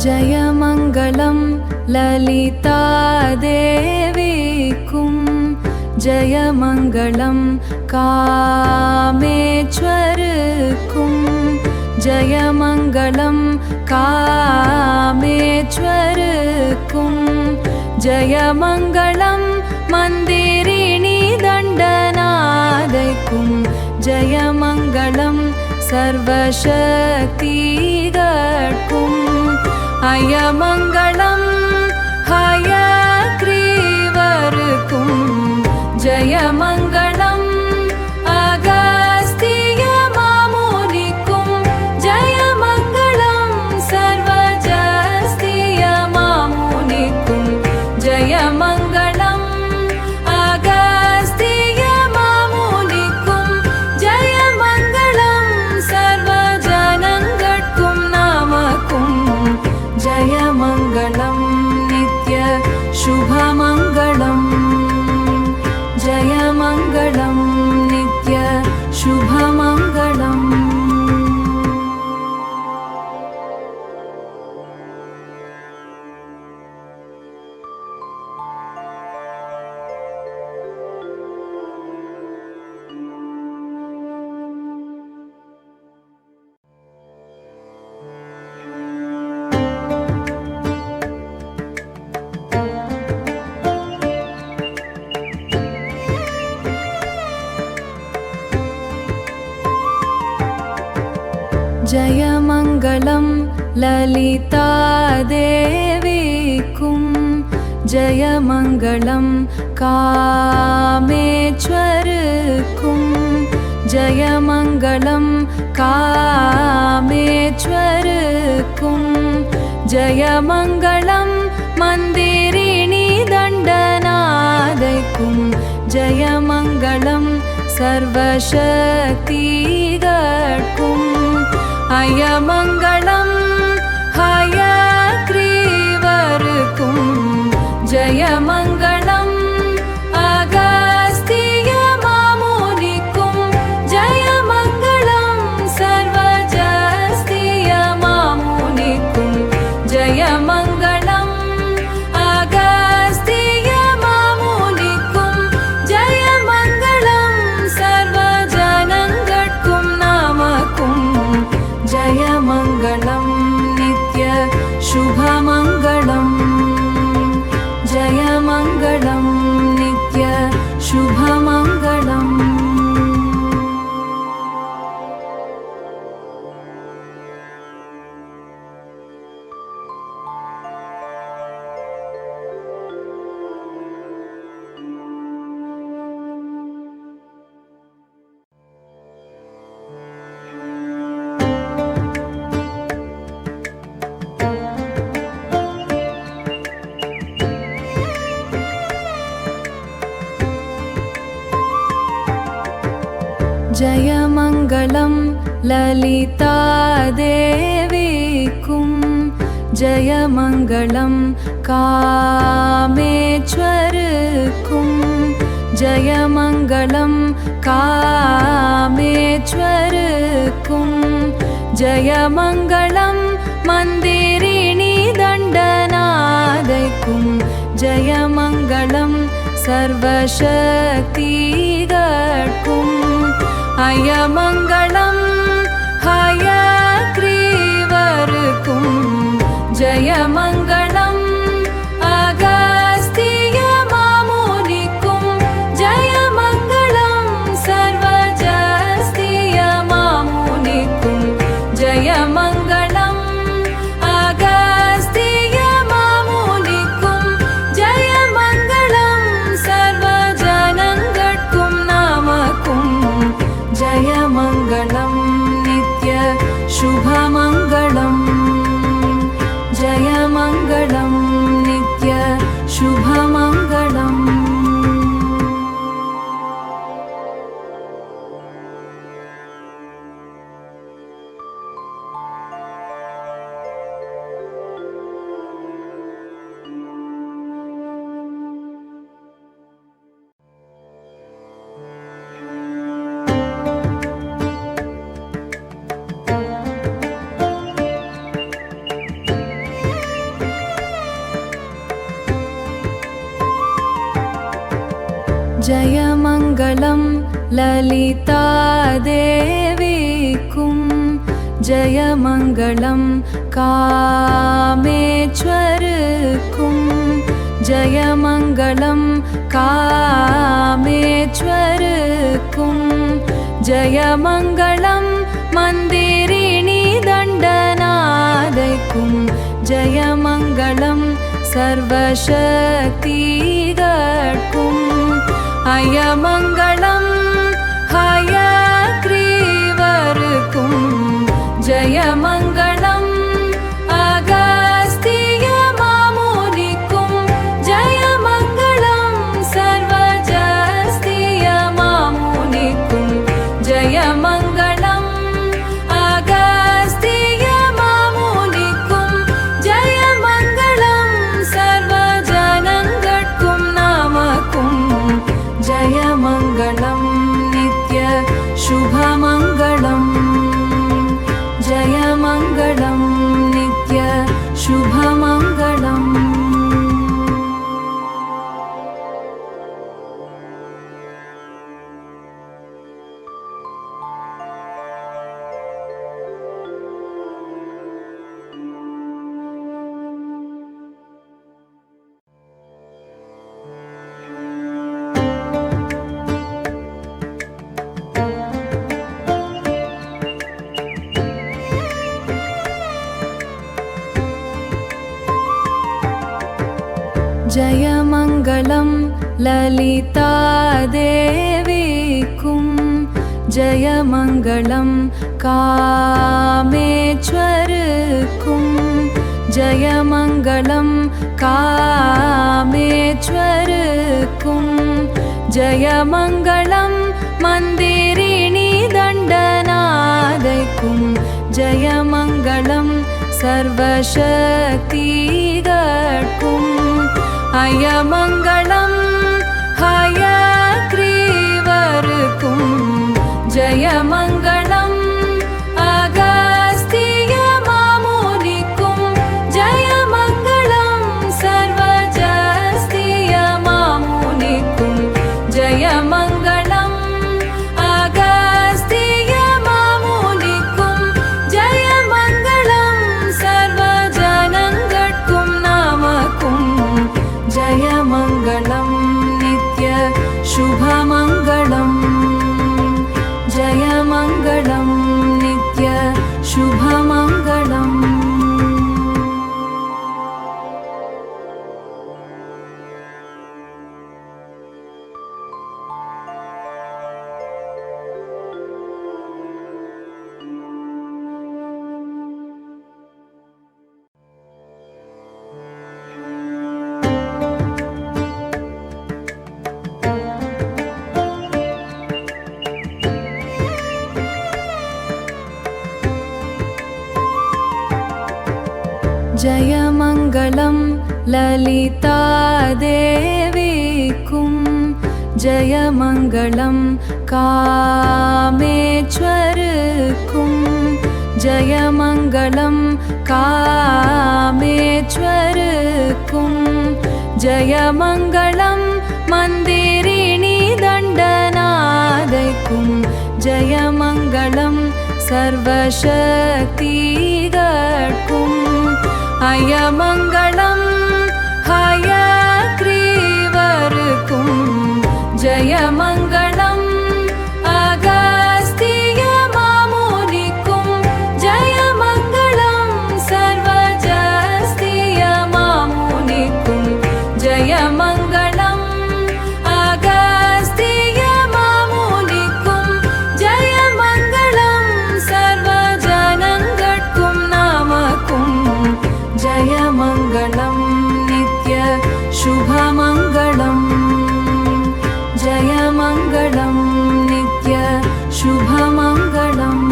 जयमङ्गलं ललितादेवीकुं जयमङ्गलं कामेश्वरकुं जयमङ्गलं कामेश्वरकुं जयमङ्गलं मन्दिरिणी दण्डनादैकुं जयमङ्गलं सर्वशक्तिगर्कुं अयमङ्गलं हयग्रीवरकुं जयमङ्गलं अगस्त्यमामुनिकुं जयमङ्गलं सर्वजस्त्यमामुनिकुं जयमङ्गलं अगस्त्यमामुनिकुं जयमङ्गलं सर्वजनङ्गट्कुं नामकुं जयमङ्गलं नित्य शुभमङ्गलम् जयमङ्गलं नित्य शुभमङ्गलम् जयमङ्गलं ललितादेवीकुं जयमङ्गलं कामेश्वरकुं जयमङ्गलं कामेश्वरकुं जयमङ्गलं मन्दिरिणी दण्डनादैकुं जयमङ्गलं सर्वशक्तिगर्कुं अयमङ्गलं हयग्रीवरकुं जयमङ्गलं अगस्त्यमामुनिकुं जयमङ्गलं सर्वजस्त्यमामुनिकुं जयमङ्गलं अगस्त्यमामुनिकुं जयमङ्गलं सर्वजनङ्गट्कुं नामकुं जयमङ्गलं नित्य शुभमङ्गलम् जयमङ्गलं नित्य शुभमङ्गलम् जयमङ्गलं ललितादेवीकुं जयमङ्गलं कामेश्वरकुं जयमङ्गलं कामेश्वरकुं जयमङ्गलं मन्दिरिणी दण्डनादैकुं जयमङ्गलं सर्वशक्तिगर्कुं अयमङ्गलं हयग्रीवरकुं जयमङ्गलं अगस्त्यमामुनिकुं जयमङ्गलं सर्वजस्त्यमामुनिकुं जयमङ्गलं अगस्त्यमामुनिकुं जयमङ्गलं सर्वजनङ्गट्कुं नामकुं जयमङ्गलं जयमङ्गलं ललितादेवीकुं जयमङ्गलं कामेश्वरकुं जयमङ्गलं कामेश्वरकुं जयमङ्गलं मन्दिरिणी दण्डनादैकुं जयमङ्गलं सर्वशक्तिगर्कुं अयमङ्गलं हयग्रीवरकुं जयमङ्गलं अगस्त्यमामुनिकुं जयमङ्गलं सर्वजस्त्यमामुनिकुं जयमङ्गलं अगस्त्यमामुनिकुं जयमङ्गलं सर्वजनङ्गट्कुं नामकुं जयमङ्गलं नित्य शुभमङ्गलं जयमङ्गलं नित्य शुभमङ्गलम् जयमङ्गलं ललितादेवीकुं जयमङ्गलं कामेश्वरकुं जयमङ्गलं कामेश्वरकुं जयमङ्गलं मन्दिरिणी दण्डनादैकुं जयमङ्गलं सर्वशक्तिगर्कुं अयमङ्गलं हयग्रीवरकुं जयमङ्गलं अगस्त्यमामुनिकुं जयमङ्गलं सर्वजस्त्यमामुनिकुं जयमङ्गलं अगस्त्यमामुनिकुं जयमङ्गलं सर्वजनङ्गट्कुं नामकुं जयमङ्गलं नित्य शुभमङ्गलं जयमङ्गलं नित्य शुभमङ्गलम् जयमङ्गलं ललितादेवीकुं जयमङ्गलं कामेश्वरकुं जयमङ्गलं कामेश्वरकुं जयमङ्गलं मन्दिरिणी दण्डनादैकुं जयमङ्गलं सर्वशक्तिगर्कुं अयमङ्गलं हयग्रीवरकुं जयमङ्गलं अगस्त्यमामुनिकुं जयमङ्गलं सर्वजस्त्यमामुनिकुं जयमङ्गलं अगस्त्यमामुनिकुं जयमङ्गलं सर्वजनङ्गट्कुं नामकुं जयमङ्गलं नित्य शुभमङ्गलं जयमङ्गलं नित्य शुभमङ्गलम्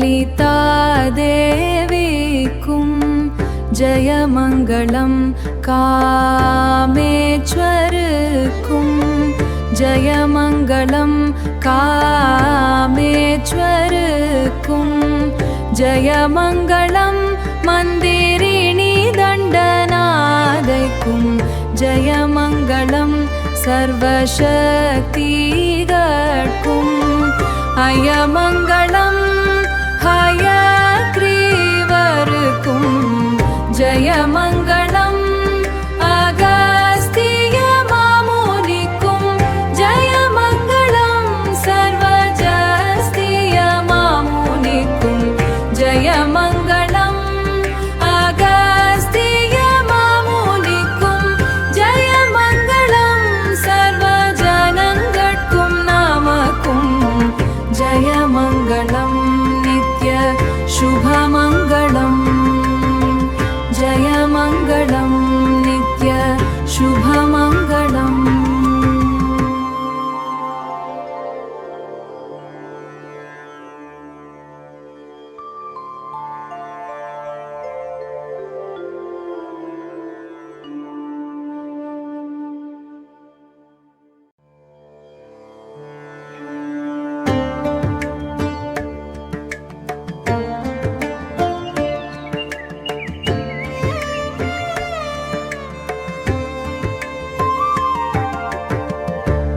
ललितादेवीकुं जयमङ्गलं कामेश्वरकुं जयमङ्गलं कामेश्वरकुं जयमङ्गलं मन्दिरिणी दण्डनादैकुं जयमङ्गलं सर्वशक्तिगर्कुम् अयमङ्गलं हयग्रीवरकुं जयमङ्गलम् अगस्त्यमामुनिकुं जयमङ्गलं सर्वजस्त्यमामुनिकुं जयमङ्गलम् अगस्त्यमामुनिकुं जयमङ्गलं सर्वजनङ्गट्कुं नामकुं जयमङ्गलं नित्य शुभमङ्गलम् जयमङ्गलं नित्य शुभमङ्गलम्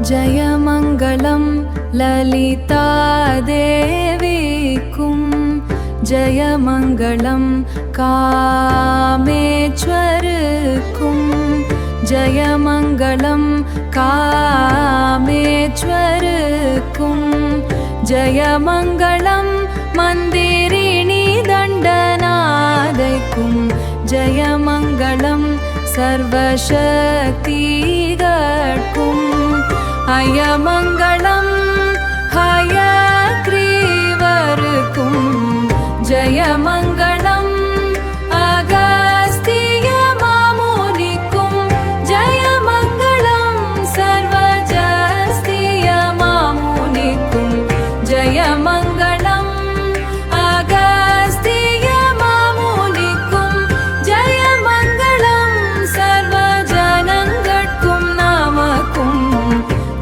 जयमङ्गलं ललितादेवीकुं जयमङ्गलं कामेश्वरकुं जयमङ्गलं कामेश्वरकुं जयमङ्गलं मन्दिरिणी दण्डनादैकुं जयमङ्गलं सर्वशक्तिगर्कुम् अयमङ्गलं हयग्रीवरकुं जयमङ्गलम् अगस्त्यमामुनिकुं जयमङ्गलं सर्वजस्त्यमामुनिकुं जयमङ्गलम् अगस्त्यमामुनिकुं जयमङ्गलं सर्वजनङ्गट्कुं नामकुं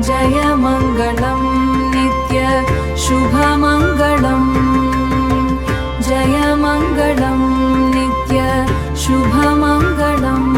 जयमङ्गलं नित्य शुभमङ्गलम् जयमङ्गलं नित्य शुभमङ्गलम्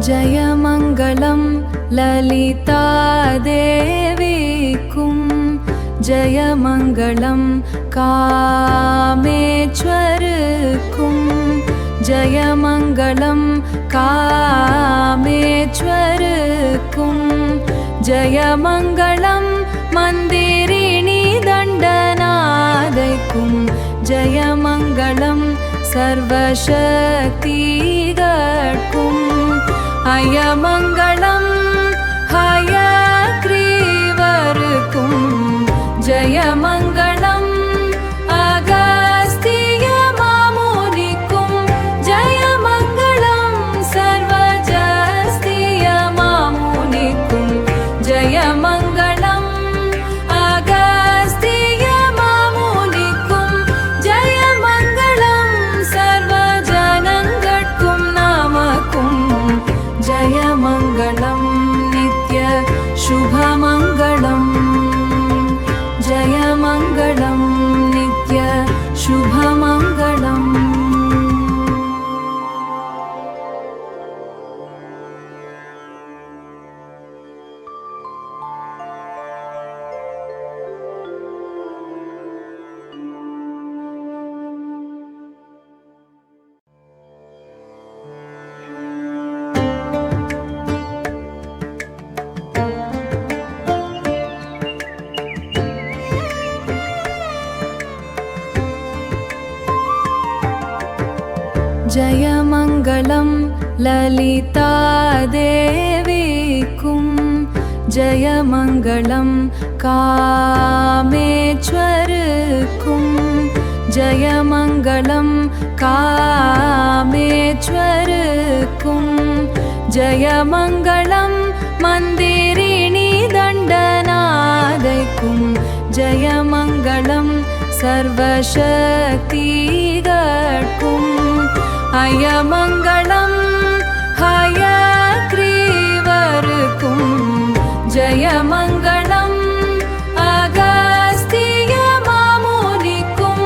जयमङ्गलं ललितादेवीकुं जयमङ्गलं कामेश्वरकुं जयमङ्गलं कामेश्वरकुं जयमङ्गलं मन्दिरिणी दण्डनादैकुं जयमङ्गलं सर्वशक्तिगर्कुम् अयमङ्गलं हयग्रीवरकुं जयमङ्गलम् अगस्त्यमामुनिकुं जयमङ्गलं सर्वजस्त्यमामुनिकुं जयमङ्गलम् अगस्त्यमामुनिकुं जयमङ्गलं सर्वजनङ्गट्कुं नामकुं जयमङ्गलं नित्य शुभमङ्गलम् जयमङ्गलं नित्य शुभमङ्गलम् जयमङ्गलं ललितादेवीकुं जयमङ्गलं कामेश्वरकुं जयमङ्गलं कामेश्वरकुं जयमङ्गलं मन्दिरिणी दण्डनादैकुं जयमङ्गलं सर्वशक्तिगर्कुं अयमङ्गलं हयग्रीवरकुं जयमङ्गलं अगस्त्यमामुनिकुं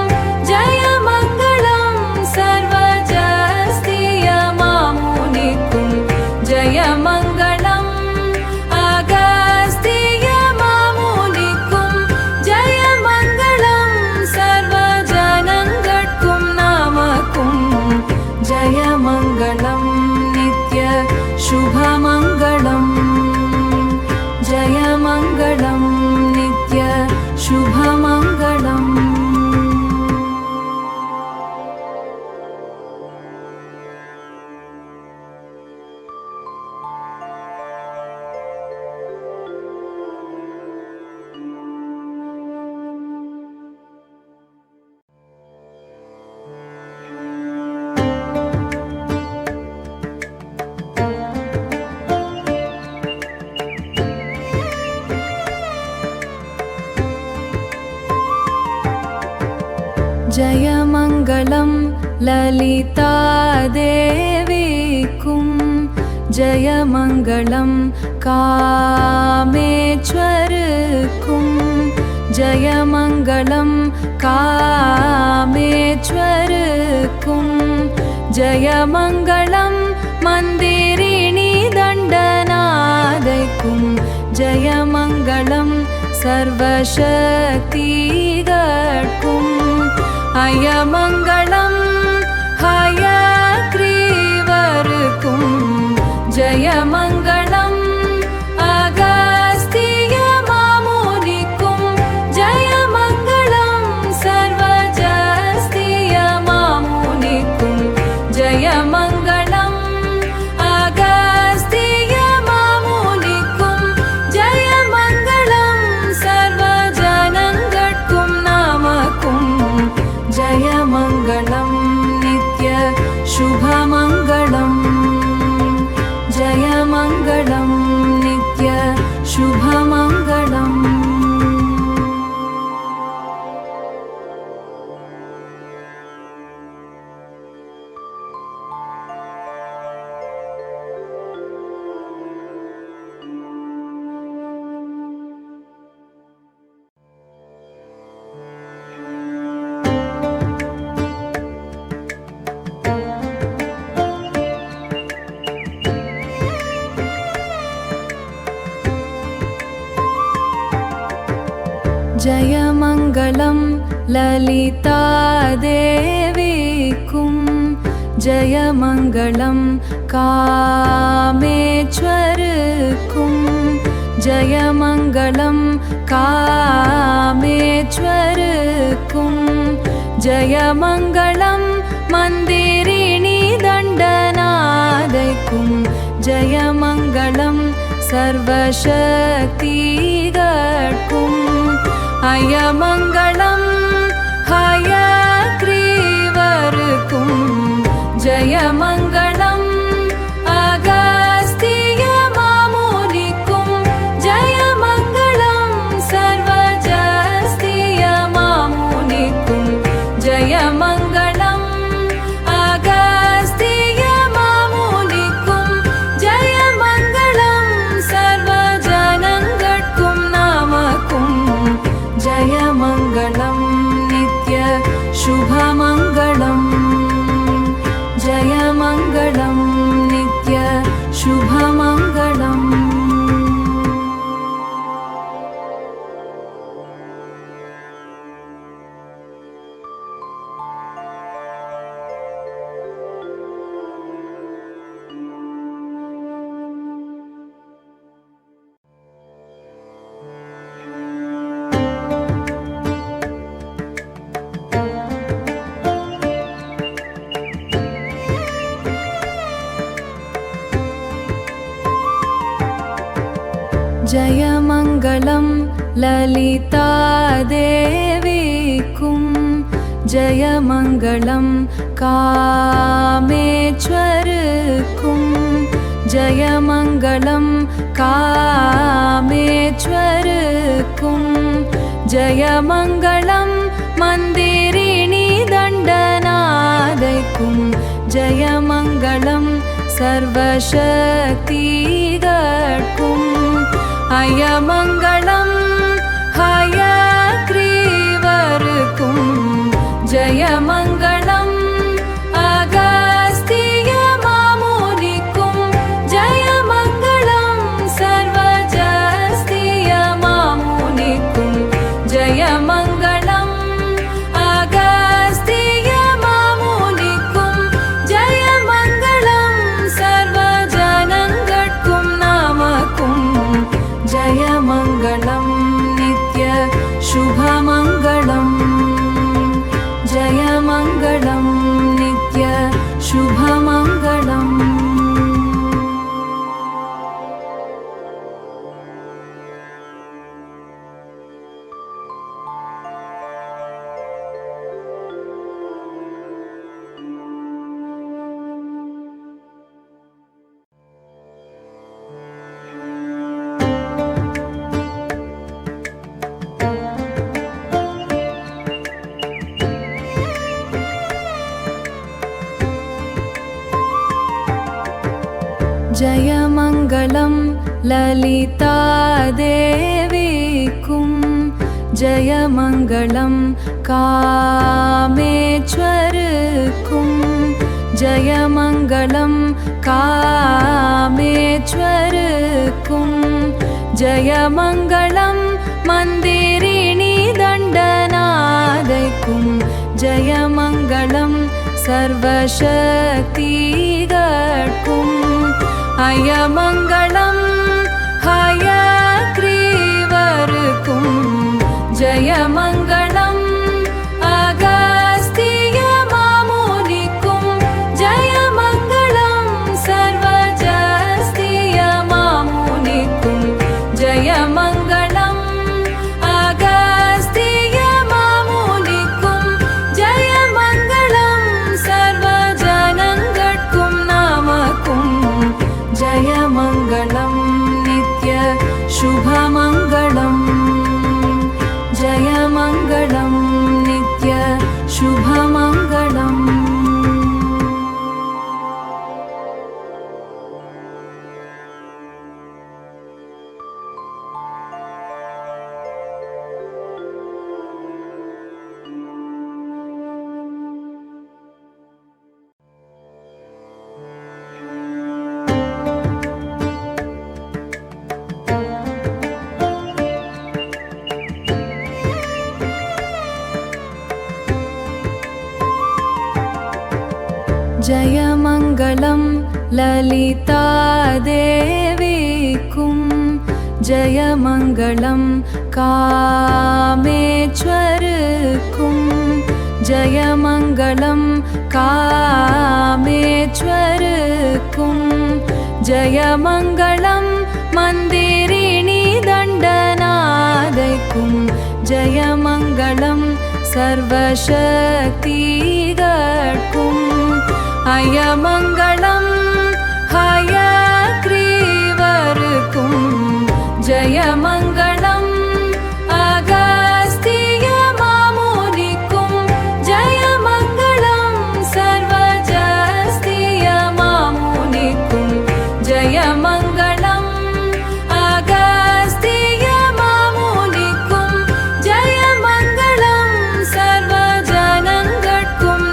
जयमङ्गलं सर्वजस्त्यमामुनिकुं जयमङ्गलं अगस्त्यमामुनिकुं जयमङ्गलं सर्वजनङ्गट्कुं नामकुं जयमङ्गलं नित्य शुभमङ्गलम् जयमङ्गलं नित्य शुभमङ्गलम् जयमङ्गलं ललितादेवीकुं जयमङ्गलं कामेश्वरकुं जयमङ्गलं कामेश्वरकुं जयमङ्गलं मन्दिरिणी दण्डनादैकुं जयमङ्गलं सर्वशक्तिगर्कुं अयमङ्गलं हयग्रीवरकुं जयमङ्गलं अगस्त्यमामुनिकुं जयमङ्गलं सर्वजस्त्यमामुनिकुं जयमङ्गलं अगस्त्यमामुनिकुं जयमङ्गलं सर्वजनङ्गट्कुं नामकुं जयमङ्गलं नित्य शुभमङ्गलम् जयमङ्गलं नित्य शुभमङ्गलम् जयमङ्गलं ललितादेवीकुं जयमङ्गलं कामेश्वरकुं जयमङ्गलं कामेश्वरकुं जयमङ्गलं मन्दिरिणी दण्डनादैकुं जयमङ्गलं सर्वशक्तिगर्कुं अयमङ्गलं हयग्रीवरकुं जयमङ्गलं अगस्त्यमामुनिकुं जयमङ्गलं सर्वजस्त्यमामुनिकुं जयमङ्गलं अगस्त्यमामुनिकुं जयमङ्गलं सर्वजनङ्गट्कुं नामकुं जयमङ्गलं नित्य शुभमङ्गलम् जयमङ्गलं नित्य शुभमङ्गलम् ஜயமங்களம் லலிதாதேவிக்கும் ஜயமங்களம் காமேஸ்வருக்கும் ஜயமங்களம் காமேஸ்வருக்கும் ஜயமங்களம் மந்திரிணி தண்டநாதைக்கும் ஜயமங்களம் சர்வசக்திகட்கும் அயமங்களம் ஹயக்ரீவருக்கும் ஜயமங்களம் அகஸ்திய மாமுனிக்கும் ஜயமங்களம் சர்வஜஸ்திய மாமுனிக்கும் ஜயமங்களம் அகஸ்திய மாமுனிக்கும் ஜயமங்களம் சர்வஜனங்கட்கும் நாமக்கும் ஜயமங்களம் நித்ய சுபமங்களம் ஜயமங்களம் நித்ய சுபமங்களம். ஜயமங்களம் லலிதாதேவிக்கும் ஜயமங்களம் காமேஸ்வருக்கும் ஜயமங்களம் காமேஸ்வருக்கும் ஜயமங்களம் மந்திரிணி தண்டநாதைக்கும் ஜயமங்களம் சர்வசக்திகட்கும் அயமங்களம் ஹயக்ரீவருக்கும் ஜயமங்களம் அகஸ்திய மாமுனிக்கும் ஜயமங்களம் சர்வஜஸ்திய மாமுனிக்கும் ஜயமங்களம் அகஸ்திய மாமுனிக்கும் ஜயமங்களம் சர்வஜனங்கட்கும் நாமக்கும் ஜயமங்களம் நித்ய சுபமங்களம் ஜயமங்களம் நித்ய சுபமங்களம். ஜயமங்களம் லலிதாதேவிக்கும் ஜயமங்களம் காமேஸ்வருக்கும் ஜயமங்களம் காமேஸ்வருக்கும் ஜயமங்களம் மந்திரிணி தண்டநாதைக்கும் ஜயமங்களம் சர்வசக்திகட்கும் அயமங்களம் ஹயக்ரீவருக்கும் ஜயமங்களம் அகஸ்திய மாமுனிக்கும் ஜயமங்களம் சர்வஜஸ்திய மாமுனிக்கும் ஜயமங்களம் அகஸ்திய மாமுனிக்கும் ஜயமங்களம் சர்வஜனங்கட்கும்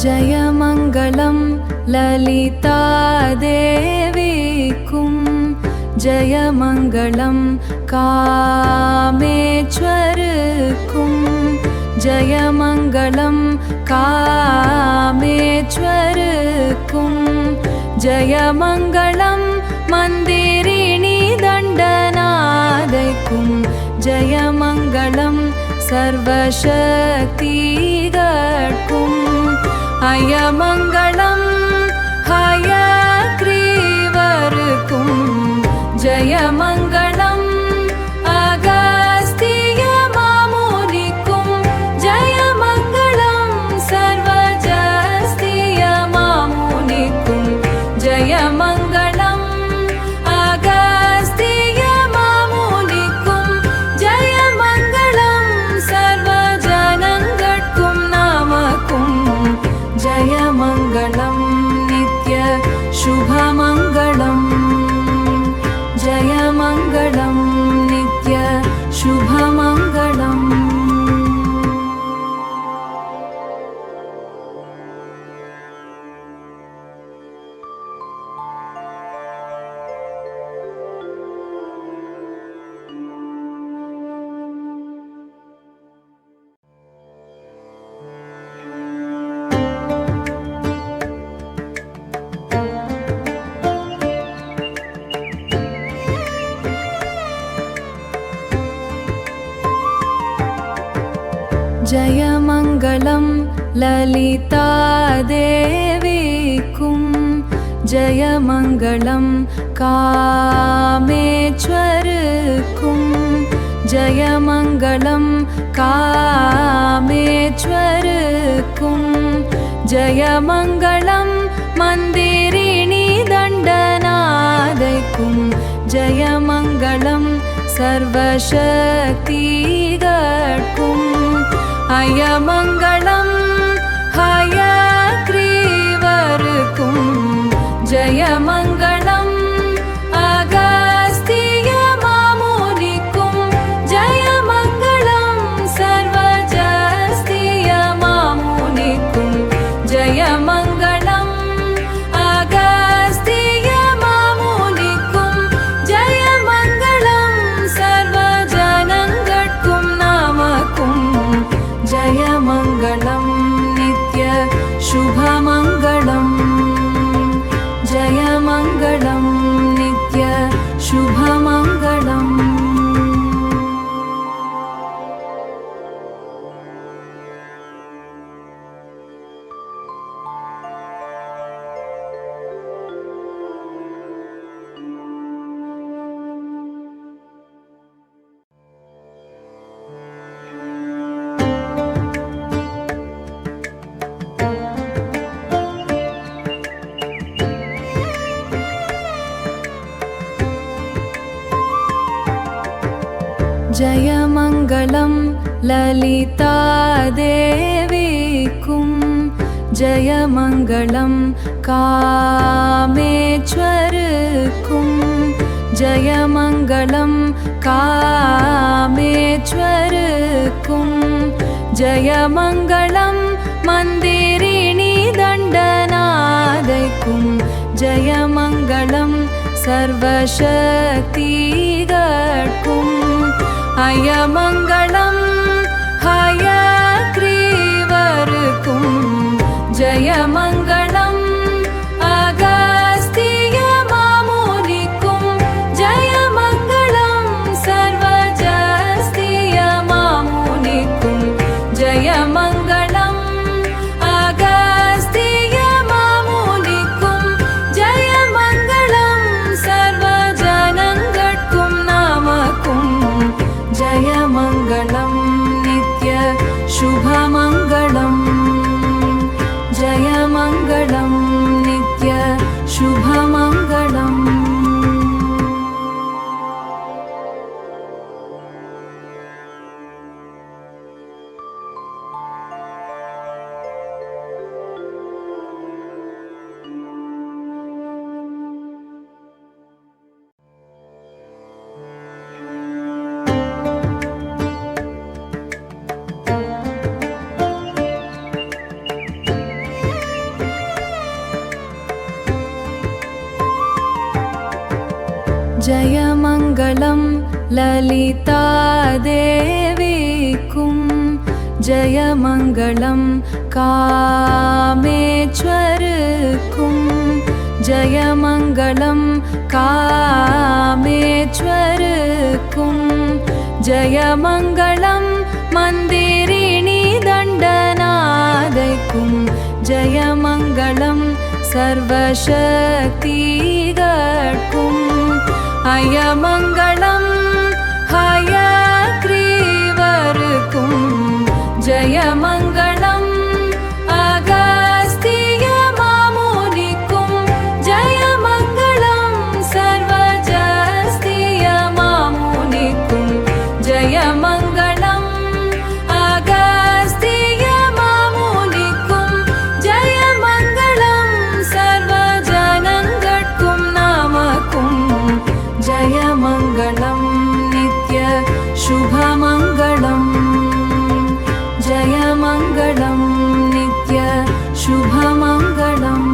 जयमङ्गलं ललितादेवीकुं जयमङ्गलं कामेश्वरकुं जयमङ्गलं कामेश्वरकुं जयमङ्गलं मन्दिरिणी दण्डनादैकुं जयमङ्गलं सर्वशक्तिगर्कुम् अयमङ्गलं हयग्रीवरकुं जयमङ्गलम् अगस्त्यमामुनिकुं जयमङ्गलं सर्वजस्त्यमामुनिकुं जयमङ्गलम् अगस्त्यमामुनिकुं जयमङ्गलं सर्वजनङ्गट्कुं नामकुं जयमङ्गलं नित्य शुभमङ्गलम् जयमङ्गलं नित्य शुभमङ्गलम् जयमङ्गलं ललितादेवीकुं जयमङ्गलं कामेश्वरकुं जयमङ्गलं कामेश्वरकुं जयमङ्गलं मन्दिरिणी दण्डनादैकुं जयमङ्गलं सर्वशक्तिगर्कुम् अयमङ्गलं हयग्रीवरकुं जयमङ्गलम् अगस्त्यमामुनिकुं जयमङ्गलं सर्वजस्त्यमामुनिकुं जयमङ्गलम् अगस्त्यमामुनिकुं जयमङ्गलं सर्वजनङ्गट्कुं नामकुं जयमङ्गलं नित्य शुभमङ्गलम् जयमङ्गलं नित्य शुभमङ्गलम् जयमङ्गलं ललितादेवीकुं जयमङ्गलं कामेश्वरकुं जयमङ्गलं कामेश्वरकुं जयमङ्गलं मन्दिरिणी दण्डनादैकुं जयमङ्गलं सर्वशक्तिगर्कुम् अयमङ्गलं हयग्रीवरकुं जयमङ्गलम् अगस्त्यमामुनिकुं जयमङ्गलं सर्वजस्त्यमामुनिकुं जयमङ्गलम् अगस्त्यमामुनिकुं जयमङ्गलं सर्वजनङ्गट्कुं नामकुं जयमङ्गलं नित्य शुभमङ्गलम् जयमङ्गलं जयमङ्गलं ललितादेवीकुं जयमङ्गलं कामेश्वरकुं जयमङ्गलं कामेश्वरकुं जयमङ्गलं मन्दिरिणी दण्डनादैकुं जयमङ्गलं सर्वशक्तिगर्कुं अयमङ्गलं हयग्रीवरकुं जयमङ्गलम् अगस्त्यमामुनिकुं जयमङ्गलं सर्वजस्त्यमामुनिकुं जयमङ्गलम् अगस्त्यमामुनिकुं जयमङ्गलं सर्वजनङ्गट्कुं नामकुं जयमङ्गलं नित्य शुभमङ्गलम् जयमङ्गलं नित्य शुभमङ्गलम्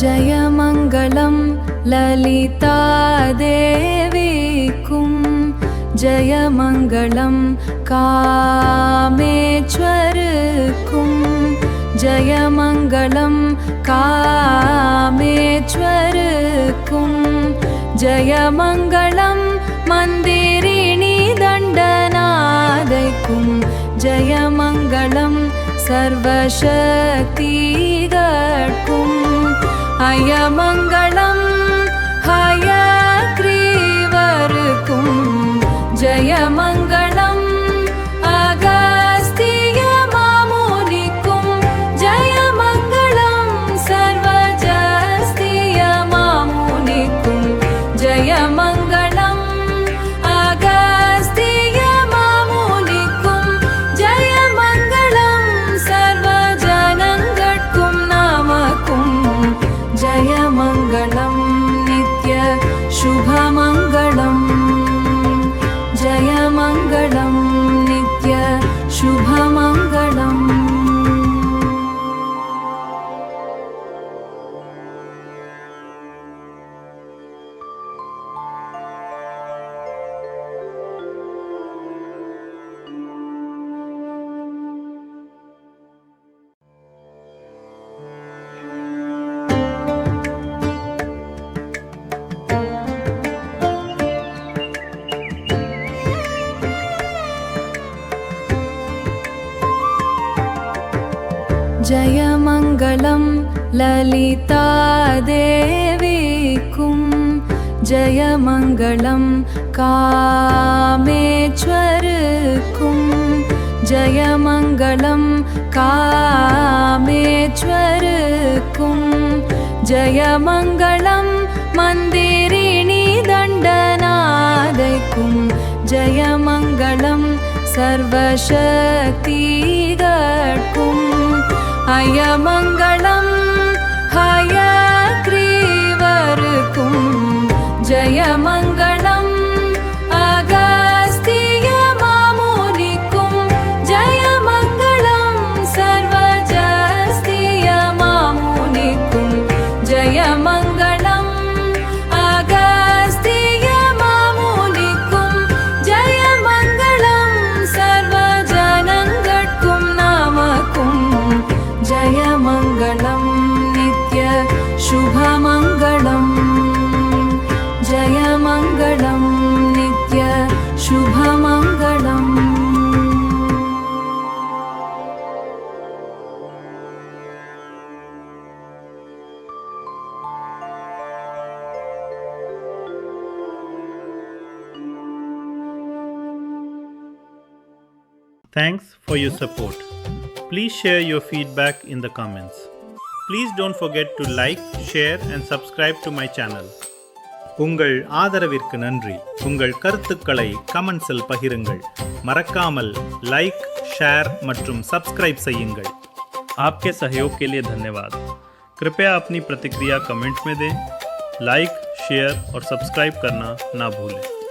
जयमङ्गलं ललितादेवीकुं जयमङ्गलं कामेश्वरकुं जयमङ्गलं कामेश्वरकुं जयमङ्गलं मन्दिरिणी दण्डनादैकुं जयमङ्गलं सर्वशक्तिगर्कुं अयमङ्गलं हयग्रीवरकुं जयमङ्गलम् अगस्त्यमामुनिकुं जयमङ्गलं सर्वजस्त्यमामुनिकुं जयमङ्गलम् अगस्त्यमामुनिकुं जयमङ्गलं सर्वजनङ्गट्कुं नामकुं जयमङ्गलं नित्य शुभमङ्गलम् जयमङ्गलं नित्य शुभमङ्गलम् जयमङ्गलं ललितादेवीकुं जयमङ्गलं कामेश्वरकुं जयमङ्गलं कामेश्वरकुं जयमङ्गलं मन्दिरिणी दण्डनादैकुं जयमङ्गलं सर्वशक्तिगर्कुं अयमङ्गलं हयग्रीवरकुं जयमङ्गलम् अगस्त्यमामुनिकुं जयमङ्गलं सर्वजस्त्यमामुनिकुं जयमङ्गलम् अगस्त्यमामुनिकुं जयमङ्गलं सर्वजनङ्गट्कुं नामकुं जयमङ्गलं नित्य शुभमङ्गलम् जयमङ्गलं नित्य शुभमङ्गलम् Thanks for your support. Please share your feedback in the comments. Please don't forget to like, share and subscribe to my channel. உங்கள் ஆதரவிற்கு நன்றி. உங்கள் கருத்துக்களை கமெண்ட்ஸில் பகிருங்கள். மறக்காமல் லைக், ஷேர் மற்றும் சப்ஸ்கிரைப் செய்யுங்கள். आपके सहयोग के लिए धन्यवाद. कृपया अपनी प्रतिक्रिया कमेंट में दें. लाइक, शेयर और सब्सक्राइब करना ना भूलें.